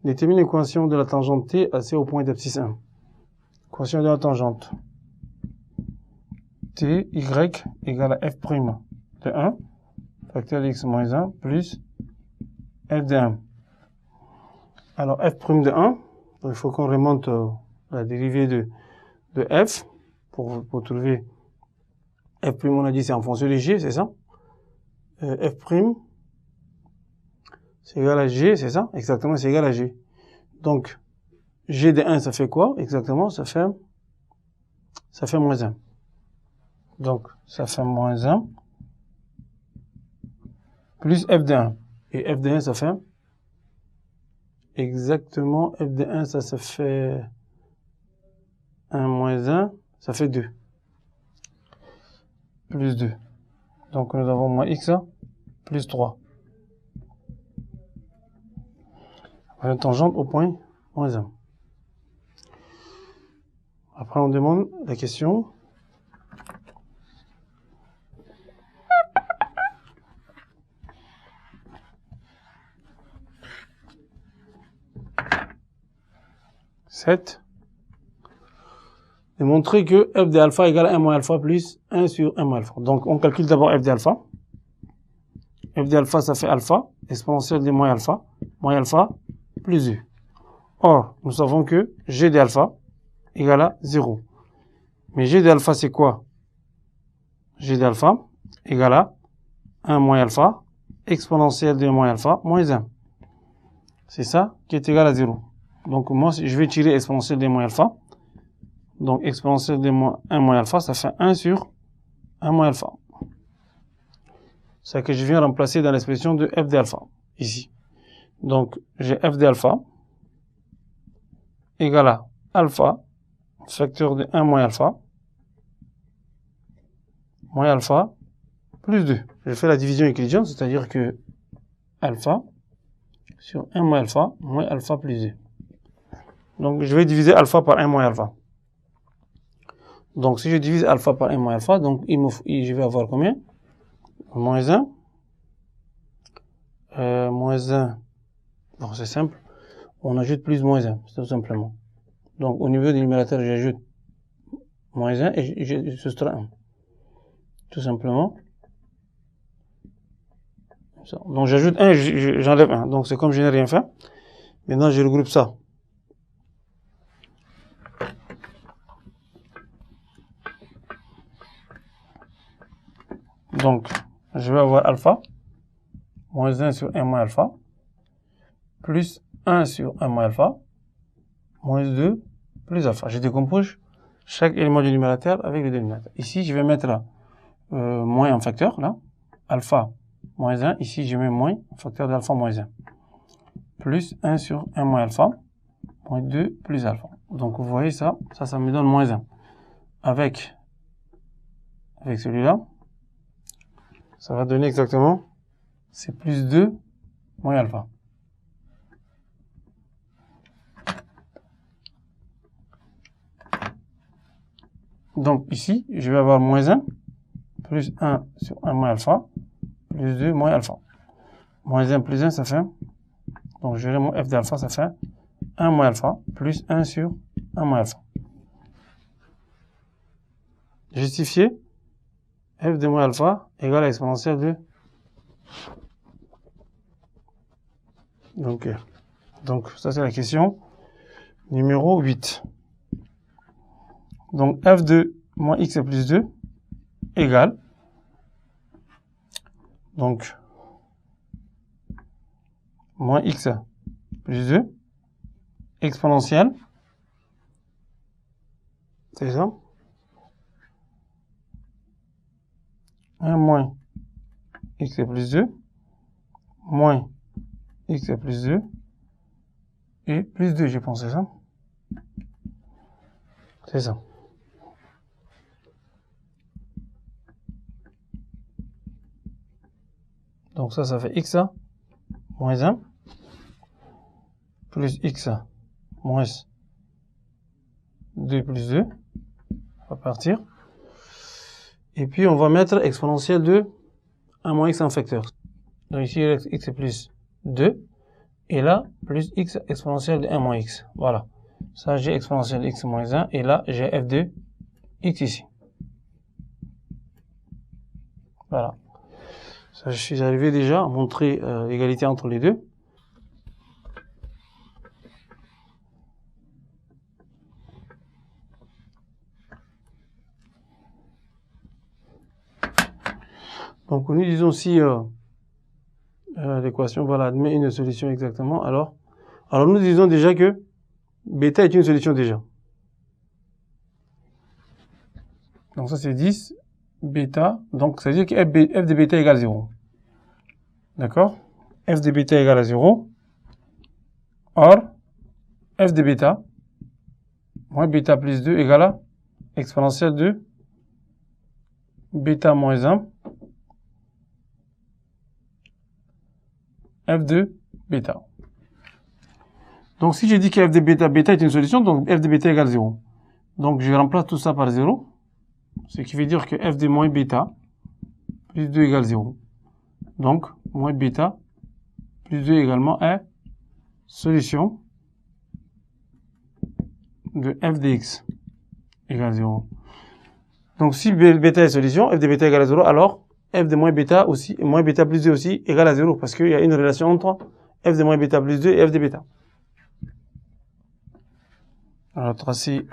Détermine l'équation de la tangente t assez au point d'abscisse 1. Équation de la tangente. T, y égale à f' de 1, facteur de x moins 1, plus f de 1. Alors, f' de 1, donc il faut qu'on remonte la dérivée de f pour trouver f', on a dit c'est en fonction de g, c'est ça? F', c'est égal à g, c'est ça? Exactement, c'est égal à g. Donc, g de 1, ça fait quoi? Exactement, ça fait moins 1. Donc, ça fait moins 1 plus f de 1. Et f de 1, ça fait exactement, f de 1, ça fait 1 moins 1, ça fait 2. Plus 2. Donc, nous avons moins x plus 3. Une tangente au point moins 1. Après, on demande la question. Démontrer que f de alpha égale 1 moins alpha plus 1 sur 1 moins alpha. Donc, on calcule d'abord f de alpha. F de alpha, ça fait alpha, exponentielle de moins alpha plus 2. Or, nous savons que g de alpha égale à 0. Mais g de alpha, c'est quoi? G de alpha égale à 1 moins alpha, exponentielle de moins alpha, moins 1. C'est ça qui est égal à 0. Donc, moi, je vais tirer exponentielle de moins alpha. Donc, exponentielle de 1 moins alpha, ça fait 1 sur 1 moins alpha. C'est ça que je viens remplacer dans l'expression de f de alpha, ici. Donc, j'ai f de alpha égale à alpha, facteur de 1 moins alpha plus 2. Je fais la division euclidienne, c'est-à-dire que alpha sur 1 moins alpha plus 2. Donc, je vais diviser alpha par 1 moins alpha. Donc, si je divise alpha par 1 moins alpha, donc je vais avoir combien? Moins 1. Moins 1. Bon, c'est simple. On ajoute plus moins 1, tout simplement. Donc, au niveau du numérateur, j'ajoute moins 1 et je soustrais 1. Tout simplement. Ça. Donc, j'ajoute 1 et j'enlève 1. Donc, c'est comme je n'ai rien fait. Maintenant, je regroupe ça. Donc, je vais avoir alpha, moins 1 sur 1 moins alpha, plus 1 sur 1 moins alpha, moins 2 plus alpha. Je décompose chaque élément du numérateur avec le dénominateur. Ici, je vais mettre là, moins en facteur, là, alpha, moins 1. Ici, je mets moins en facteur d'alpha moins 1. Plus 1 sur 1 moins alpha, moins 2 plus alpha. Donc, vous voyez ça me donne moins 1. Avec celui-là, ça va donner exactement, c'est plus 2 moins alpha. Donc ici, je vais avoir moins 1, plus 1 sur 1 moins alpha, plus 2 moins alpha. Moins 1 plus 1, ça fait, donc je vais mon f d'alpha, ça fait 1 moins alpha, plus 1 sur 1 moins alpha. Justifier, f de moins alpha égale à exponentielle de... Donc ça c'est la question numéro 8. Donc f de moins x plus 2 égale, donc moins x plus 2 exponentielle, c'est ça, 1 moins x plus 2 moins x plus 2 et plus 2, je pense, c'est ça. C'est ça. Donc ça fait x moins 1 plus x moins 2 plus 2. On va partir. Et puis on va mettre exponentielle de 1 moins x en facteur. Donc ici x plus 2 et là, plus x exponentielle de 1 moins x. Voilà. Ça, j'ai exponentielle x moins 1, et là, j'ai f de x ici. Voilà. Ça, je suis arrivé déjà à montrer l'égalité entre les deux. Donc, nous disons si l'équation voilà, admet une solution exactement, alors nous disons déjà que bêta est une solution déjà. Donc ça c'est 10, bêta, donc ça veut dire que f de bêta égale 0. D'accord? F de bêta égale à 0. Or, f de bêta moins bêta plus 2 égale à exponentielle de bêta moins 1 f de bêta. Donc si je dis que f de bêta est une solution, donc f de bêta égale 0. Donc je remplace tout ça par 0, ce qui veut dire que f de moins bêta plus 2 égale 0. Donc moins bêta plus 2 également est solution de f de x égale 0. Donc si bêta est solution, f de bêta égale à 0, alors f de moins bêta aussi, moins bêta plus 2 aussi égale à 0, parce qu'il y a une relation entre f de moins bêta plus 2 et f de bêta. Alors tracer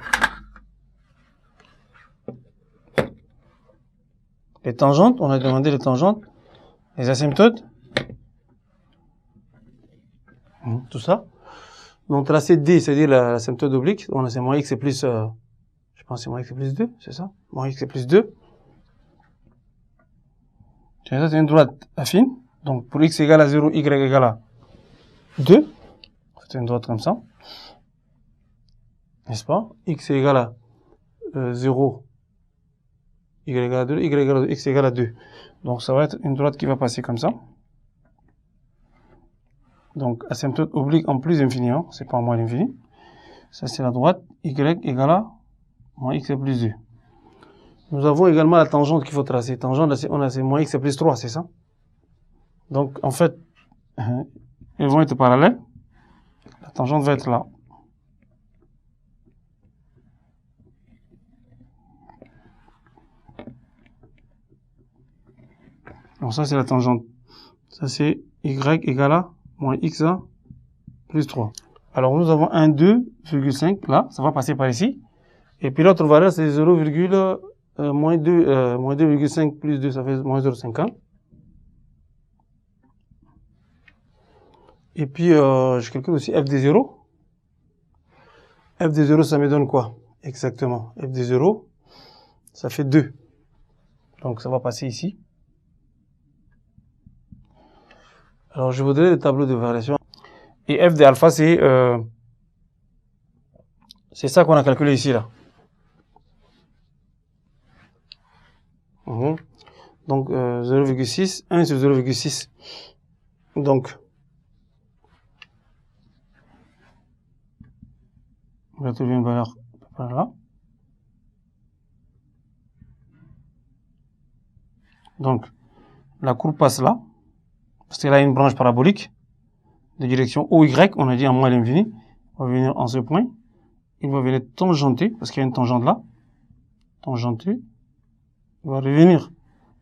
les tangentes, on a demandé les tangentes, les asymptotes, tout ça. Donc tracer D, c'est-à-dire l'asymptote oblique, on a c'est moins x c'est plus, je pense c'est moins x c'est plus 2, c'est ça? Moins x c'est plus 2. Ça c'est une droite affine, donc pour x égale à 0, y égale à 2, c'est une droite comme ça, n'est-ce pas? X est égal à 0, y égale à 2, y égale à 2, x égale à 2. Donc ça va être une droite qui va passer comme ça. Donc asymptote oblique en plus infini, hein, c'est pas en moins l'infini. Ça c'est la droite, y égale à moins x plus 2. Nous avons également la tangente qu'il faut tracer. Tangente, là, on a c'est moins x plus 3, c'est ça? Donc en fait, elles vont être parallèles. La tangente va être là. Donc ça c'est la tangente. Ça c'est y égale à moins x plus 3. Alors nous avons un 2,5 là, ça va passer par ici. Et puis l'autre valeur c'est 0, moins 2,5 plus 2, ça fait moins 0,50. Et puis je calcule aussi f de 0. F de 0 ça me donne quoi exactement? F de 0 ça fait 2. Donc ça va passer ici. Alors je voudrais le tableau de variation. Et f de alpha c'est ça qu'on a calculé ici là. Donc 0,6, 1 sur 0,6. Donc on va trouver une valeur par là. Donc la courbe passe là, parce qu'elle a une branche parabolique de direction OY, on a dit en moins l'infini. On va venir en ce point. Il va venir tangenter, parce qu'il y a une tangente là. Tangenter. Il va revenir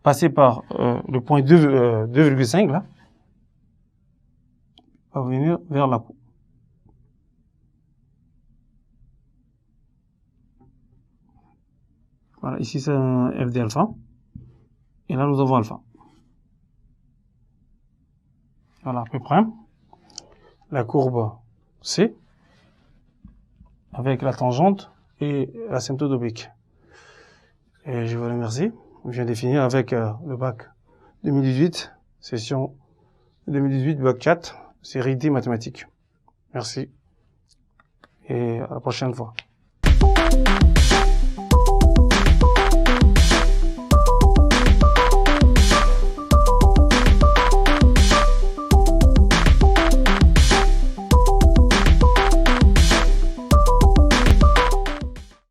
passer par le point 2,5 là. Il va venir vers la courbe. Voilà, ici c'est un f de alpha. Et là nous avons alpha. Voilà à peu près. La courbe C avec la tangente et l'asymptote oblique. Et je vous remercie. Je viens de finir avec le bac 2018, session 2018, bac 4, série D mathématiques. Merci et à la prochaine fois.